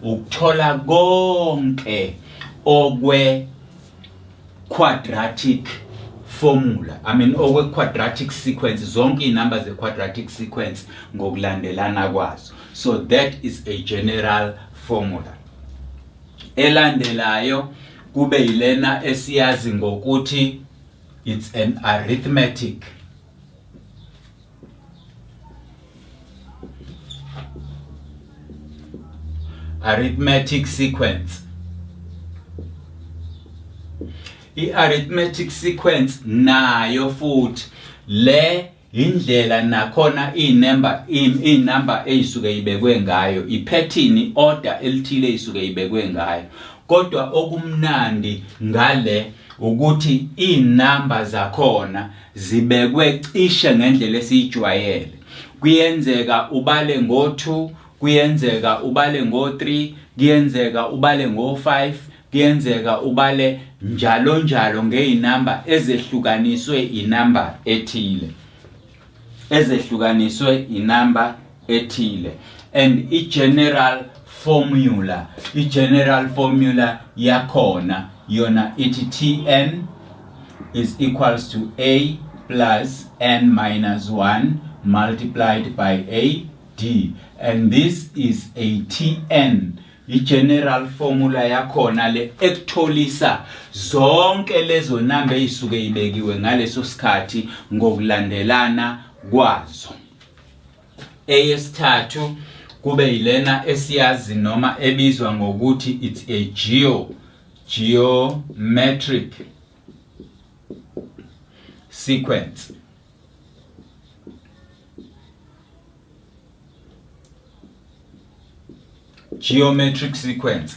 ukuthola konke okwe quadratic formula, okwe quadratic sequence, zonke inamba ze quadratic sequence ngokulandelana kwazo. So that is a general formula. Elandelayo kube yilena esiyazi ngokuthi it's an arithmetic sequence. I-arithmetic sequence nayo futhi le indlela nakhona inamba eyisuke ibekwe ngayo, ipattern order elithile eyisuke ibekwe ngayo. Kodwa okumnandi ngale ukuthi inamba zakhona zibekwe cishe ngendlela esijwayele. Kuyenzeka ubale ngo2, kuyenzeka ubale ngo3, kuyenzeka ubale ngo5, kuyenzeka ubale njalo ngeinamba ezehlukaniswe inamba ethile. And i-general formula yakhona yona ithi Tn is equals to A plus n minus 1 multiplied by AD. And this is a Tn. I-general formula yakhona le ekutholisa zonke lezo namba ezisuke ibekiwe ngaleso sikhathi ngokulandelana kwazo. Eyesithathu kube yilena esiyazi noma ebizwa ngokuthi it's a geometric sequence. Geometric sequence.